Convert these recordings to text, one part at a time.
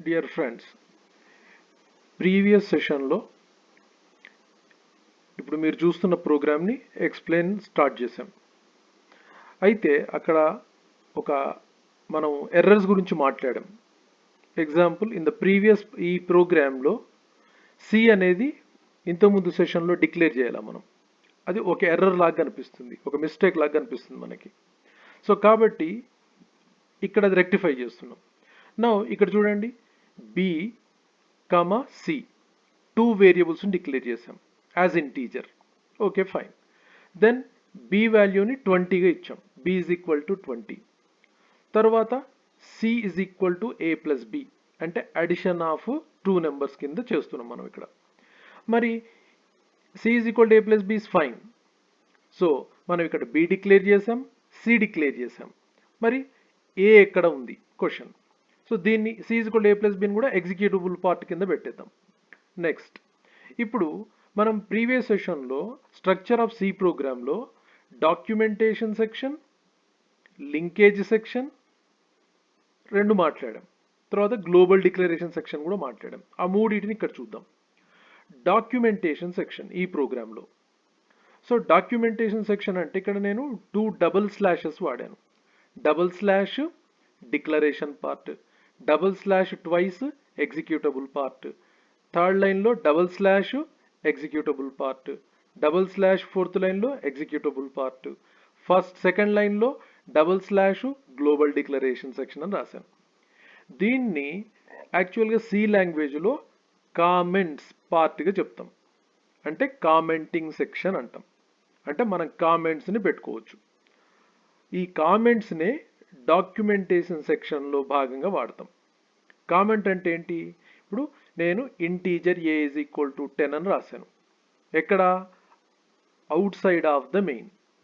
Dear friends, previous సెషన్లో ఇప్పుడు మీరు చూస్తున్న ప్రోగ్రామ్ని ఎక్స్ప్లెయిన్ స్టార్ట్ చేసాం. అయితే అక్కడ ఒక మనం ఎర్రర్స్ గురించి మాట్లాడాం. ఎగ్జాంపుల్, ఇన్ ద ప్రీవియస్ ఈ ప్రోగ్రాంలో సి అనేది ఇంతకుముందు సెషన్లో డిక్లేర్ చేయాలి మనం. అది ఒక ఎర్రర్ లాగా కనిపిస్తుంది, ఒక మిస్టేక్ లాగా కనిపిస్తుంది మనకి. సో కాబట్టి ఇక్కడ అది రెక్టిఫై చేస్తున్నాం. నౌ ఇక్కడ చూడండి, బి కామా సి టూ వేరియబుల్స్ని డిక్లేర్ చేసాం as integer. Okay, fine. Then B వాల్యూని 20గా ఇచ్చాం, బి ఈజ్ ఈక్వల్ టు 20. తర్వాత C is equal to A plus B, అంటే అడిషన్ ఆఫ్ టూ నెంబర్స్ కింద చేస్తున్నాం మనం ఇక్కడ. మరి C is equal to A plus B is fine. So మనం ఇక్కడ బి డిక్లేర్ చేసాం, సి డిక్లేర్ చేసాం. మరి ఏ ఎక్కడ ఉంది క్వశ్చన్. సో దీన్ని C is equal to A plus బిని కూడా ఎగ్జిక్యూటబుల్ పార్ట్ కింద పెట్టేద్దాం. నెక్స్ట్, ఇప్పుడు మనం ప్రీవియస్ సెషన్లో స్ట్రక్చర్ ఆఫ్ సి ప్రోగ్రాంలో డాక్యుమెంటేషన్ సెక్షన్, లింకేజ్ సెక్షన్ రెండు మాట్లాడాం. తర్వాత గ్లోబల్ డిక్లరేషన్ సెక్షన్ కూడా మాట్లాడాం. ఆ మూడింటిని ఇక్కడ చూద్దాం. డాక్యుమెంటేషన్ సెక్షన్ ఈ ప్రోగ్రాంలో. సో డాక్యుమెంటేషన్ సెక్షన్ అంటే ఇక్కడ నేను 2 డబుల్ స్లాషెస్ వాడాను. Double slash declaration part, double slash twice executable part, third లైన్లో double slash executable part, double slash fourth లైన్లో ఎగ్జిక్యూటబుల్ పార్ట్, సెకండ్ లైన్లో double slash global declaration section అని రాశాను. దీన్ని యాక్చువల్గా సి లాంగ్వేజ్లో కామెంట్స్ పార్ట్గా చెప్తాం, అంటే కామెంటింగ్ సెక్షన్ అంటాం. అంటే మనం కామెంట్స్ని పెట్టుకోవచ్చు. ఈ కామెంట్స్ని డాక్యుమెంటేషన్ సెక్షన్లో భాగంగా వాడతాం. కామెంట్ అంటే ఏంటి? ఇప్పుడు నేను integer A is equal to 10 అని రాశాను. ఎక్కడ? Out side of the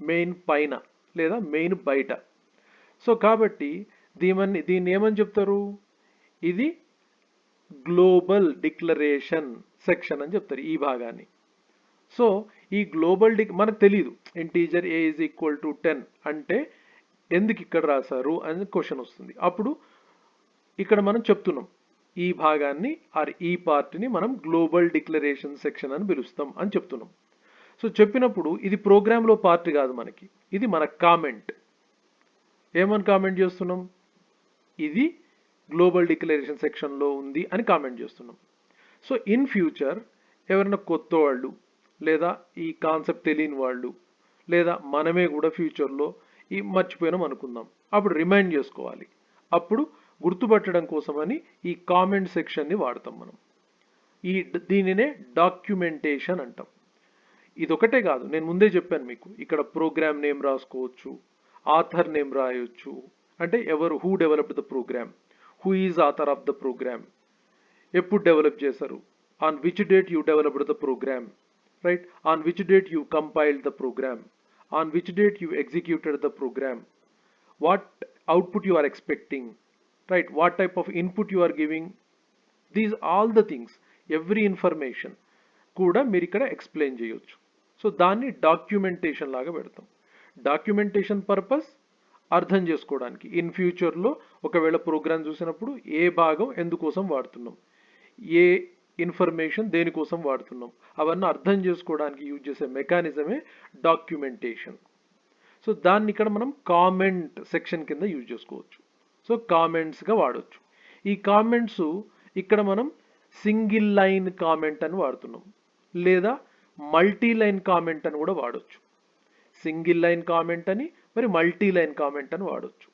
main పైన లేదా మెయిన్ బయట. సో కాబట్టి దీన్ని ఏమని చెప్తారు? ఇది గ్లోబల్ డిక్లరేషన్ సెక్షన్ అని చెప్తారు ఈ భాగాన్ని. సో ఈ గ్లోబల్ మనకు తెలియదు integer A is equal to 10 అంటే ఎందుకు ఇక్కడ రాశారు అని క్వశ్చన్ వస్తుంది. అప్పుడు ఇక్కడ మనం చెప్తున్నాం ఈ భాగాన్ని ఆర్ ఈ పార్ట్ని మనం గ్లోబల్ డిక్లరేషన్ సెక్షన్ అని పిలుస్తాం అని చెప్తున్నాం. సో చెప్పినప్పుడు ఇది ప్రోగ్రాంలో పార్ట్ కాదు మనకి, ఇది మన కామెంట్. ఏమని కామెంట్ చేస్తున్నాం? ఇది గ్లోబల్ డిక్లరేషన్ సెక్షన్లో ఉంది అని కామెంట్ చేస్తున్నాం. సో ఇన్ ఫ్యూచర్ ఎవరైనా కొత్త వాళ్ళు లేదా ఈ కాన్సెప్ట్ తెలియని వాళ్ళు లేదా మనమే కూడా ఫ్యూచర్లో ఈ మర్చిపోయినాం అనుకుందాం, అప్పుడు రిమైండ్ చేసుకోవాలి. అప్పుడు గుర్తుపట్టడం కోసమని ఈ కామెంట్ సెక్షన్ని వాడతాం మనం. దీనినే డాక్యుమెంటేషన్ అంటాం. ఇదొకటే కాదు, నేను ముందే చెప్పాను మీకు, ఇక్కడ ప్రోగ్రామ్ నేమ్ రాసుకోవచ్చు, ఆథర్ నేమ్ రాయొచ్చు, అంటే ఎవరు, who developed the program, who is author of the program, ఎప్పుడు డెవలప్ చేశారు, on which date you developed the program, right, on which date you compiled the program, on which date you executed the program, what output you are expecting, right, what type of input you are giving, these all the things, every information కూడా మీరు ఇక్కడ explain చేయొచ్చు. So దాన్ని documentation లాగా పెడతాం. Documentation purpose అర్థం చేసుకోవడానికి, in ఫ్యూచర్లో ఒకవేళ ప్రోగ్రామ్ చూసినప్పుడు ఏ భాగం ఎందుకోసం వాడుతున్నాం, ఏ ఇన్ఫర్మేషన్ దేనికోసం వాడుతున్నాం, అవన్నీ అర్థం చేసుకోవడానికి యూజ్ చేసే మెకానిజమే డాక్యుమెంటేషన్. సో దాన్ని ఇక్కడ మనం కామెంట్ సెక్షన్ కింద యూజ్ చేసుకోవచ్చు. సో కామెంట్స్గా వాడవచ్చు. ఈ కామెంట్స్ ఇక్కడ మనం సింగిల్ లైన్ కామెంట్ అని వాడుతున్నాం, లేదా మల్టీ లైన్ కామెంట్ అని కూడా వాడవచ్చు. సింగిల్ లైన్ కామెంట్ అని, మరి మల్టీ లైన్ కామెంట్ అని వాడవచ్చు.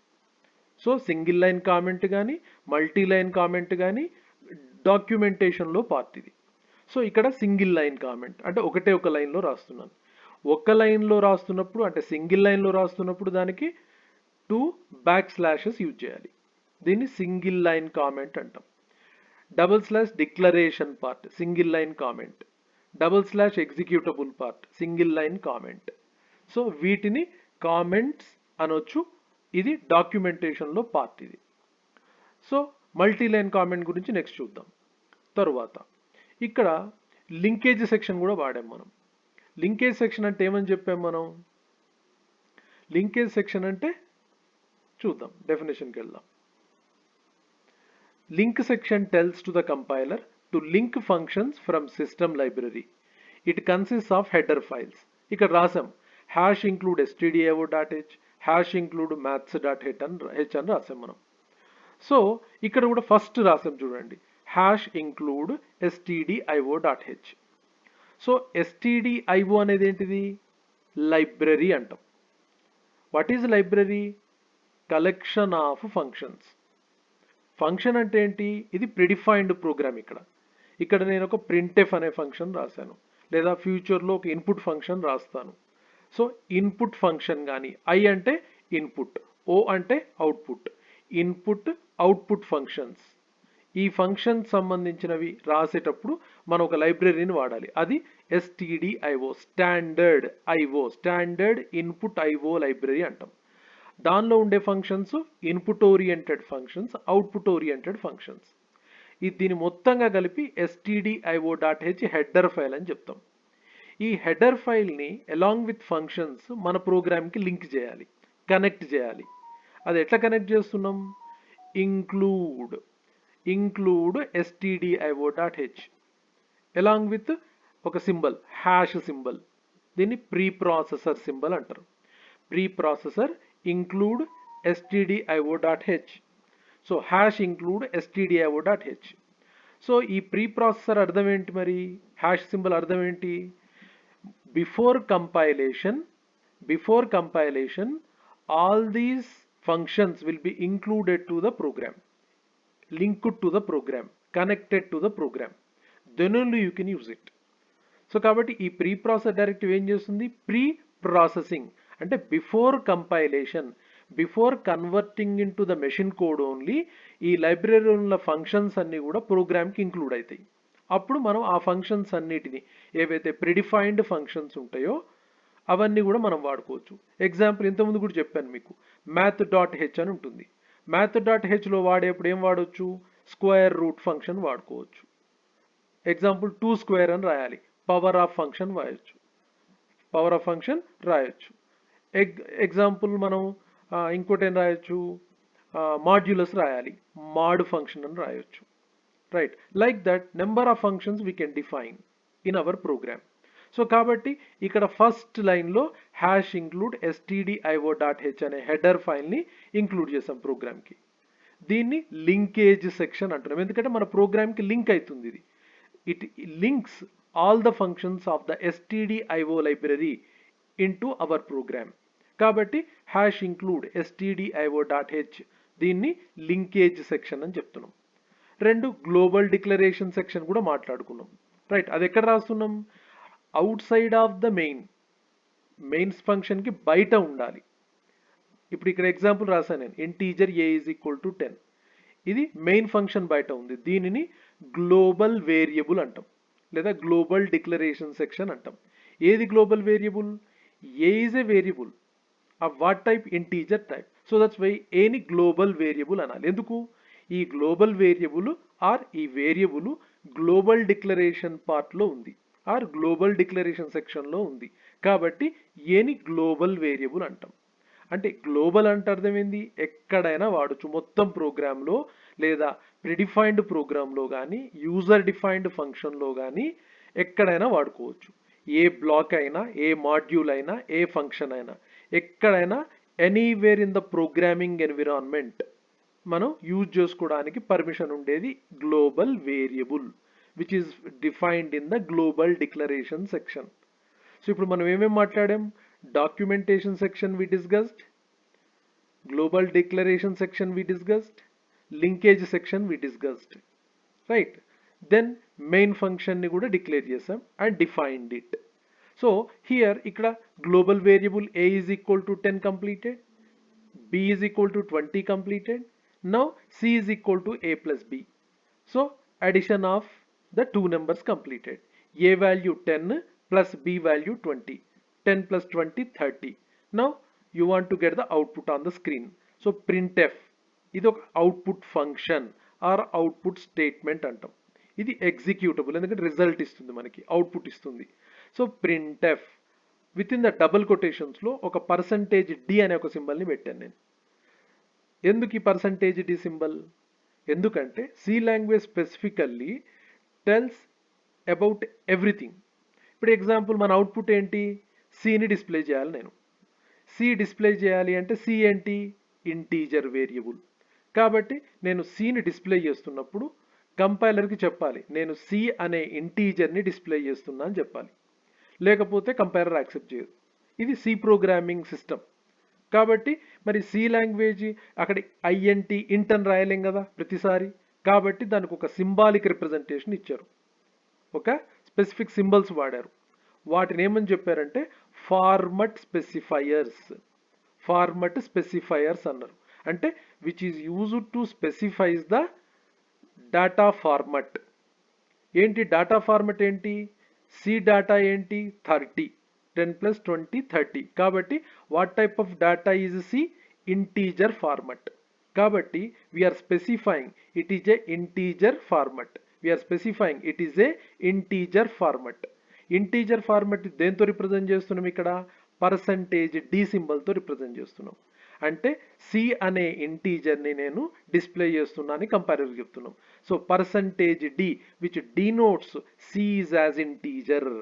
సో సింగిల్ లైన్ కామెంట్ కానీ మల్టీ లైన్ కామెంట్ కానీ డాక్యుమెంటేషన్లో పార్ట్ ఇది. సో ఇక్కడ సింగిల్ లైన్ కామెంట్ అంటే ఒకటే ఒక లైన్లో రాస్తున్నాను. ఒక లైన్లో రాస్తున్నప్పుడు అంటే సింగిల్ లైన్లో రాస్తున్నప్పుడు దానికి 2 బ్యాక్ స్లాషెస్ యూజ్ చేయాలి. దీన్ని సింగిల్ లైన్ కామెంట్ అంటాం. Double slash declaration part single line comment, double slash executable part single line comment. So వీటిని కామెంట్స్ అనొచ్చు. ఇది డాక్యుమెంటేషన్లో పార్ట్ ఇది. సో మల్టీ లైన్ కామెంట్ గురించి నెక్స్ట్ చూద్దాం. తరువాత ఇక్కడ లింకేజ్ సెక్షన్ కూడా వాడాం మనం. లింకేజ్ సెక్షన్ అంటే ఏమని చెప్పాం మనం? లింకేజ్ సెక్షన్ అంటే చూద్దాం, డెఫినేషన్కి వెళ్దాం. Link section tells to the compiler to link functions from system library. It consists of header files. ఇక్కడ రాసాం hash include stdio.h, hash include maths.h అని రాసాం మనం. సో ఇక్కడ కూడా ఫస్ట్ రాసాం చూడండి, hash include stdio.h. So stdio అనేది ఏంటిది? లైబ్రరీ అంటాం. What is library? Collection of functions. Function అంటే ఏంటి? ఇది ప్రిడిఫైన్డ్ ప్రోగ్రామ్. ఇక్కడ నేను ఒక printf అనే ఫంక్షన్ రాశాను, లేదా ఫ్యూచర్లో ఒక ఇన్పుట్ ఫంక్షన్ రాస్తాను. సో ఇన్పుట్ ఫంక్షన్ కానీ, ఐ అంటే ఇన్పుట్, ఓ అంటే అవుట్పుట్, ఇన్పుట్ అవుట్పుట్ ఫంక్షన్స్. ఈ ఫంక్షన్ సంబంధించినవి రాసేటప్పుడు మనం ఒక లైబ్రరీని వాడాలి. అది stdio, standard IO, standard input IO library అంటాం. దానిలో ఉండే functions input oriented functions, output oriented functions. దీని మొత్తంగా కలిపి stdio.h హెడర్ ఫైల్ అని చెప్తాం. ఈ హెడర్ ఫైల్ని అలాంగ్ విత్ ఫంక్షన్స్ మన ప్రోగ్రామ్కి లింక్ చేయాలి, కనెక్ట్ చేయాలి. అది ఎట్లా కనెక్ట్ చేస్తున్నాం? ఇంక్లూడ్ stdio.h అలాంగ్ విత్ ఒక సింబల్, హ్యాష్ సింబల్. దీన్ని ప్రీ ప్రాసెసర్ సింబల్ అంటారు. Pre processor include stdio.h. So hash include stdio.h. So ఈ ప్రీ ప్రాసెసర్ అర్థం ఏంటి మరి? హ్యాష్ సింబల్ అర్థం ఏంటి? Before compilation all these functions will be included to the program, linked to the program, connected to the program. Then only you can use it. So కాబట్టి ఈ pre process directive ఏం చేస్తుంది? Pre processing అంటే before compilation, before converting in to the machine code only ఈ లైబ్రరీలో ఉన్న functions అన్నీ కూడా ప్రోగ్రామ్కి ఇంక్లూడ్ అవుతాయి. అప్పుడు మనం ఆ ఫంక్షన్స్ అన్నిటిని, ఏవైతే ప్రిడిఫైన్డ్ ఫంక్షన్స్ ఉంటాయో అవన్నీ కూడా మనం వాడుకోవచ్చు. ఎగ్జాంపుల్ ఇంతకుముందు కూడా చెప్పాను మీకు, math.h అని ఉంటుంది. math.hలో వాడేప్పుడు ఏం వాడవచ్చు? స్క్వేర్ రూట్ ఫంక్షన్ వాడుకోవచ్చు. ఎగ్జాంపుల్ 2 స్క్వేర్ అని రాయాలి, పవర్ ఆఫ్ ఫంక్షన్ రాయొచ్చు. ఎగ్జాంపుల్ మనం ఇంకోటి ఏం రాయొచ్చు? మాడ్యులస్ రాయాలి, మాడ్ ఫంక్షన్ అని రాయొచ్చు. Right, like that number of functions we can define in our program. So కాబట్టి ఇక్కడ ఫస్ట్ లైన్లో హ్యాష్ ఇంక్లూడ్ stdio.h అనే హెడర్ ఫైల్ని ఇంక్లూడ్ చేసాం ప్రోగ్రామ్కి. దీన్ని లింకేజ్ సెక్షన్ అంటున్నాం, ఎందుకంటే మన ప్రోగ్రామ్కి లింక్ అవుతుంది ఇది. It links all the functions of the stdio library into our program. కాబట్టి hash include stdio.h దీన్ని లింకేజ్ సెక్షన్ అని చెప్తున్నాం. రెండు, గ్లోబల్ డిక్లరేషన్ సెక్షన్ కూడా మాట్లాడుకున్నాం. రైట్, అది ఎక్కడ రాస్తున్నాం? Outside of the mains ఫంక్షన్కి బయట ఉండాలి. ఇప్పుడు ఇక్కడ ఎగ్జాంపుల్ రాశాను నేను, integer a is equal to 10. ఇది మెయిన్ ఫంక్షన్ బయట ఉంది. దీనిని గ్లోబల్ వేరియబుల్ అంటాం, లేదా గ్లోబల్ డిక్లరేషన్ సెక్షన్ అంటాం. ఏది global variable? A is A variable of what type? Integer type. So that's why ఏని గ్లోబల్ వేరియబుల్ అనాలి. ఎందుకు? ఈ గ్లోబల్ వేరియబుల్ ఆర్ ఈ వేరియబుల్ గ్లోబల్ డిక్లరేషన్ పార్ట్లో ఉంది, ఆర్ గ్లోబల్ డిక్లరేషన్ సెక్షన్లో ఉంది. కాబట్టి ఏని గ్లోబల్ వేరియబుల్ అంటాం. అంటే గ్లోబల్ అంటే అర్థమైంది, ఎక్కడైనా వాడచ్చు, మొత్తం ప్రోగ్రాంలో లేదా ప్రిడిఫైన్డ్ ప్రోగ్రాంలో కానీ యూజర్ డిఫైన్డ్ ఫంక్షన్లో కానీ ఎక్కడైనా వాడుకోవచ్చు. ఏ బ్లాక్ అయినా, ఏ మాడ్యూల్ అయినా, ఏ ఫంక్షన్ అయినా, ఎక్కడైనా anywhere in the programming environment మనం యూజ్ చేసుకోవడానికి పర్మిషన్ ఉండేది global variable, which is defined in the global declaration section. So ఇప్పుడు మనం ఏమేమి మాట్లాడాం? Documentation section we discussed, global declaration section we discussed, linkage section we discussed, right? Then main function ni kuda declare chesam and defined it. So here ikkada global variable a is equal to 10 completed, b is equal to 20 completed. Now c is equal to a plus b. So addition of the two numbers completed. A value 10 plus b value 20. 10 plus 20 30. Now you want to get the output on the screen. So printf ఇది ఒక output function or output statement అంటాం. ఇది executable, ఎందుకంటే result ఇస్తుంది, మనకి output ఇస్తుంది. So printf within the double కొటేషన్స్లో ఒక %d అనే ఒక సింబల్ని పెట్టాను నేను. ఎందుకు ఈ %d సింబల్? ఎందుకంటే C language specifically tells about everything. ఇప్పుడు ఎగ్జాంపుల్ మన అవుట్పుట్ ఏంటి, సిని డిస్ప్లే చేయాలి నేను. సి డిస్ప్లే చేయాలి అంటే సి ఏంటి, ఇంటీజర్ వేరియబుల్. కాబట్టి నేను సిని డిస్ప్లే చేస్తున్నప్పుడు కంపైలర్కి చెప్పాలి నేను సి అనే ఇంటీజర్ని డిస్ప్లే చేస్తున్నా అని చెప్పాలి, లేకపోతే కంపైలర్ యాక్సెప్ట్ చేయదు. ఇది సి ప్రోగ్రామింగ్ సిస్టమ్. కాబట్టి మరి సి లాంగ్వేజ్ అక్కడ ఐఎన్టీ ఇంట్ అని రాయలేం కదా ప్రతిసారి. కాబట్టి దానికి ఒక సింబాలిక్ రిప్రజెంటేషన్ ఇచ్చారు, ఒక స్పెసిఫిక్ సింబల్స్ వాడారు. వాటిని ఏమని చెప్పారంటే ఫార్మట్ స్పెసిఫైయర్స్. ఫార్మట్ స్పెసిఫైయర్స్ అన్నారు. అంటే which is used to specifies the data format. ఏంటి డేటా ఫార్మట్ ఏంటి, సి డేటా ఏంటి 30, 10 + 20 30. కాబట్టి what type of data is C, integer format. కాబట్టి we are specifying it is a integer format. We are specifying it is a integer format. Integer format దేంతో represent చేస్తున్నాం, ఇక్కడ %d సింబల్తో represent చేస్తున్నాం. అంటే C అనే ఇంటీజర్ని నేను డిస్ప్లే చేస్తున్నాను కంపారిజన్ చెప్తున్నాం. So %d which denotes C is as integer.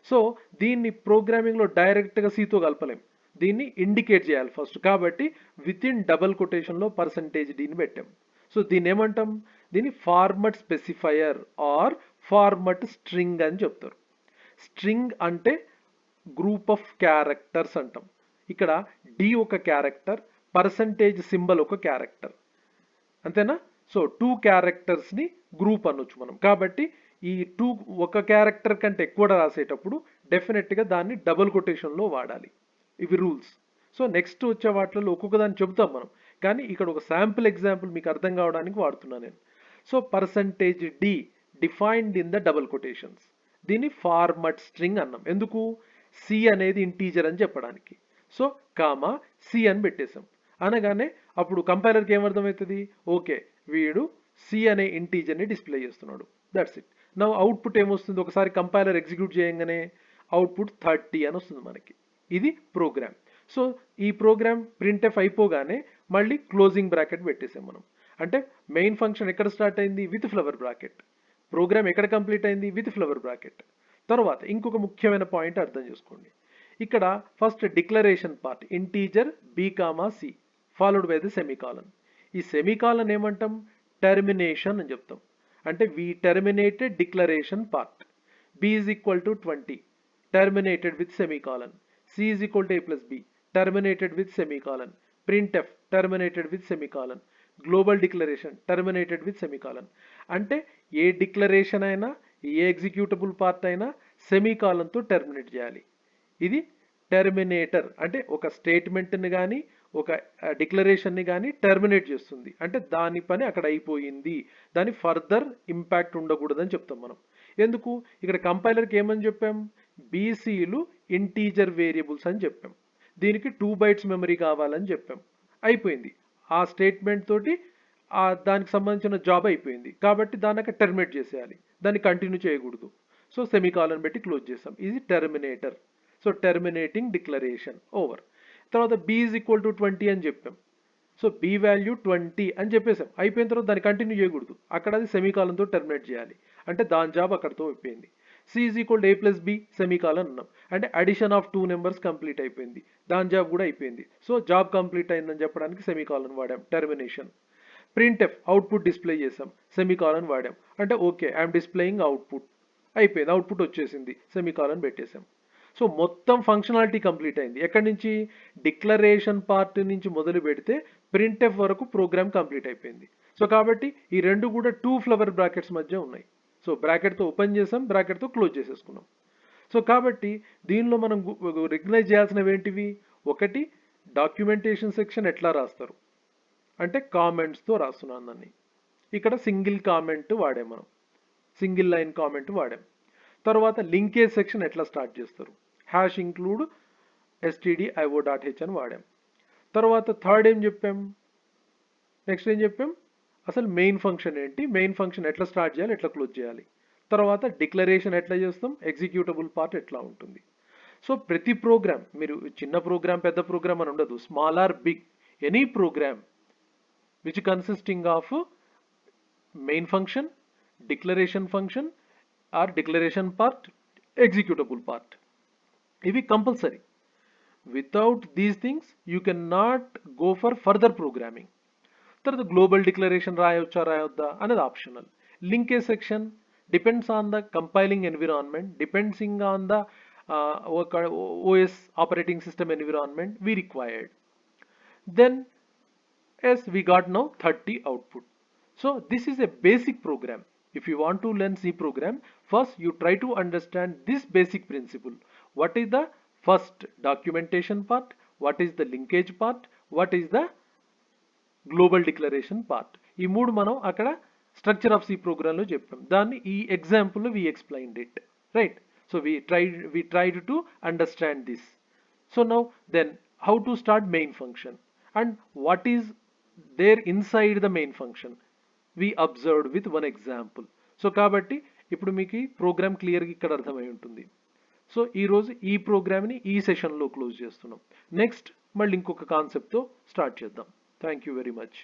So దీన్ని ప్రోగ్రామింగ్లో డైరెక్ట్గా సితో కలపలేం, దీన్ని ఇండికేట్ చేయాలి ఫస్ట్. కాబట్టి విత్ ఇన్ డబల్ కొటేషన్లో %dని పెట్టాం. సో దీన్ని ఏమంటాం, దీన్ని format specifier or format string అని చెప్తారు. స్ట్రింగ్ అంటే గ్రూప్ ఆఫ్ క్యారెక్టర్స్ అంటాం. ఇక్కడ డి ఒక క్యారెక్టర్, సింబల్ ఒక క్యారెక్టర్, అంతేనా. సో 2 క్యారెక్టర్స్ని గ్రూప్ అనొచ్చు మనం. కాబట్టి ఈ 2 ఒక క్యారెక్టర్ కంటే ఎక్కువ రాసేటప్పుడు డెఫినెట్గా దాన్ని డబుల్ కొటేషన్లో వాడాలి. ఇవి రూల్స్. సో నెక్స్ట్ వచ్చే వాటిలో ఒక్కొక్క దాన్ని చెబుతాం మనం, కానీ ఇక్కడ ఒక శాంపుల్ ఎగ్జాంపుల్ మీకు అర్థం కావడానికి వాడుతున్నాను నేను. So %d defined in the double quotations, దీన్ని ఫార్మట్ స్ట్రింగ్ అన్నాం. ఎందుకు, సి అనేది ఇంటీజర్ అని చెప్పడానికి. సో కామా సి అని పెట్టేశాం అనగానే అప్పుడు కంపైలర్కి ఏమర్థమవుతుంది, ఓకే వీడు సి అనే ఇంటీజర్ని డిస్ప్లే చేస్తున్నాడు, దట్స్ ఇట్. నా అవుట్పుట్ ఏమొస్తుంది, ఒకసారి కంపైలర్ ఎగ్జిక్యూట్ చేయగానే అవుట్పుట్ 30 అని వస్తుంది మనకి. ఇది ప్రోగ్రామ్. సో ఈ ప్రోగ్రామ్ ప్రింట్ఎఫ్ అయిపోగానే మళ్ళీ క్లోజింగ్ బ్రాకెట్ పెట్టేసాం మనం. అంటే మెయిన్ ఫంక్షన్ ఎక్కడ స్టార్ట్ అయింది, విత్ ఫ్లవర్ బ్రాకెట్. ప్రోగ్రామ్ ఎక్కడ కంప్లీట్ అయింది, విత్ ఫ్లవర్ బ్రాకెట్. తర్వాత ఇంకొక ముఖ్యమైన పాయింట్ అర్థం చేసుకోండి. ఇక్కడ first declaration part integer b, c followed by the semicolon. ఈ సెమీకాలన్ ఏమంటాం, టెర్మినేషన్ అని చెప్తాం. అంటే we terminated declaration part. b is equal to 20 terminated with semicolon. c is equal to a + b terminated with semicolon. printf terminated with semicolon. Global declaration terminated with semicolon. అంటే ఏ declaration అయినా ఏ executable part అయినా సెమీకాలన్తో terminate చేయాలి. ఇది Terminator. అంటే ఒక స్టేట్మెంట్ని కానీ ఒక డిక్లరేషన్ని కానీ టెర్మినేట్ చేస్తుంది. అంటే దాని పని అక్కడ అయిపోయింది, దాని ఫర్దర్ ఇంపాక్ట్ ఉండకూడదని చెప్తాం మనం. ఎందుకు, ఇక్కడ కంపైలర్కి ఏమని చెప్పాం, బీసీలు ఇంటీజర్ వేరియబుల్స్ అని చెప్పాం, దీనికి 2 bytes మెమరీ కావాలని చెప్పాం. అయిపోయింది, ఆ స్టేట్మెంట్ తోటి దానికి సంబంధించిన జాబ్ అయిపోయింది. కాబట్టి దాన్ని అక్కడ టెర్మినేట్ చేసేయాలి, దాన్ని కంటిన్యూ చేయకూడదు. సో సెమీకాలన్ పెట్టి క్లోజ్ చేసాం, ఇది Terminator. So terminating declaration over. తర్వాత b ఈజ్ ఈక్వల్ టు 20 అని చెప్పాం. సో b వాల్యూ 20 అని చెప్పేసాం. అయిపోయిన తర్వాత దాన్ని కంటిన్యూ చేయకూడదు, అక్కడ అది సెమీకాలన్తో టెర్మినేట్ చేయాలి. అంటే దాని జాబ్ అక్కడతో అయిపోయింది. c is equal to a + b semicolon అన్నాం. అంటే అడిషన్ ఆఫ్ 2 నెంబర్స్ కంప్లీట్ అయిపోయింది, దాని జాబ్ కూడా అయిపోయింది. సో జాబ్ కంప్లీట్ అయిందని చెప్పడానికి సెమీకాలన్ వాడాం, టెర్మినేషన్. printf అవుట్పుట్ డిస్ప్లే చేసాం, సెమీకాలన్ వాడాం. అంటే ఓకే ఐఎమ్ డిస్ప్లేయింగ్ అవుట్పుట్, అయిపోయింది, అవుట్పుట్ వచ్చేసింది, సెమీకాలన్ పెట్టేసాం. సో మొత్తం ఫంక్షనాలిటీ కంప్లీట్ అయింది. ఎక్కడి నుంచి, డిక్లరేషన్ పార్ట్ నుంచి మొదలు పెడితే printf వరకు ప్రోగ్రామ్ కంప్లీట్ అయిపోయింది. సో కాబట్టి ఈ రెండు కూడా 2 ఫ్లవర్ బ్రాకెట్స్ మధ్య ఉన్నాయి. సో బ్రాకెట్తో ఓపెన్ చేసాం, బ్రాకెట్తో క్లోజ్ చేసేసుకున్నాం. సో కాబట్టి దీనిలో మనం రికగ్నైజ్ చేయాల్సినవి ఏంటివి, ఒకటి డాక్యుమెంటేషన్ సెక్షన్ ఎట్లా రాస్తారు, అంటే కామెంట్స్తో రాస్తున్నాను దాన్ని. ఇక్కడ సింగిల్ కామెంట్ వాడాం మనం, సింగిల్ లైన్ కామెంట్ వాడాం. తర్వాత లింకేజ్ సెక్షన్ ఎట్లా స్టార్ట్ చేస్తారు, #include stdio.h అని వాడాం. తర్వాత థర్డ్ ఏం చెప్పాం, నెక్స్ట్ ఏం చెప్పాం, అసలు మెయిన్ ఫంక్షన్ ఏంటి, మెయిన్ ఫంక్షన్ ఎట్లా స్టార్ట్ చేయాలి, ఎట్లా క్లోజ్ చేయాలి. తర్వాత డిక్లరేషన్ ఎట్లా చేస్తాం, ఎగ్జిక్యూటబుల్ పార్ట్ ఎట్లా ఉంటుంది. సో ప్రతి ప్రోగ్రామ్, మీరు చిన్న ప్రోగ్రామ్ పెద్ద ప్రోగ్రామ్ అని ఉండదు, small or big, any program which consisting of main function, declaration function or declaration part, executable part. ఇవి compulsory. Without these things you can not go for further programming. తర్వాత global declaration రాయొచ్చా రాయొద్దా అనేది optional. Linkage section depends on the compiling environment, depending on the OS operating system environment we required. Then yes, we got now 30 output. So this is a basic program. If you want to learn C program, first you try to understand this basic principle. What is the first documentation part? What is the linkage part? What is the global declaration part? ఈ మూడు మనం అక్కడ structure of C program లో చెప్పాం. దాన్ని ఈ example లో we explained it, right? So we tried to understand this. So now then how to start main function and what is there inside the main function we observed with one example. So కాబట్టి ఇప్పుడు మీకు programme క్లియర్గా ఇక్కడ అర్థమై ఉంటుంది. So ఈరోజు ఈ ప్రోగ్రామ్ని ఈ సెషన్లో క్లోజ్ చేస్తున్నాం. నెక్స్ట్ మళ్ళీ ఇంకొక కాన్సెప్ట్తో స్టార్ట్ చేద్దాం. Thank you very much.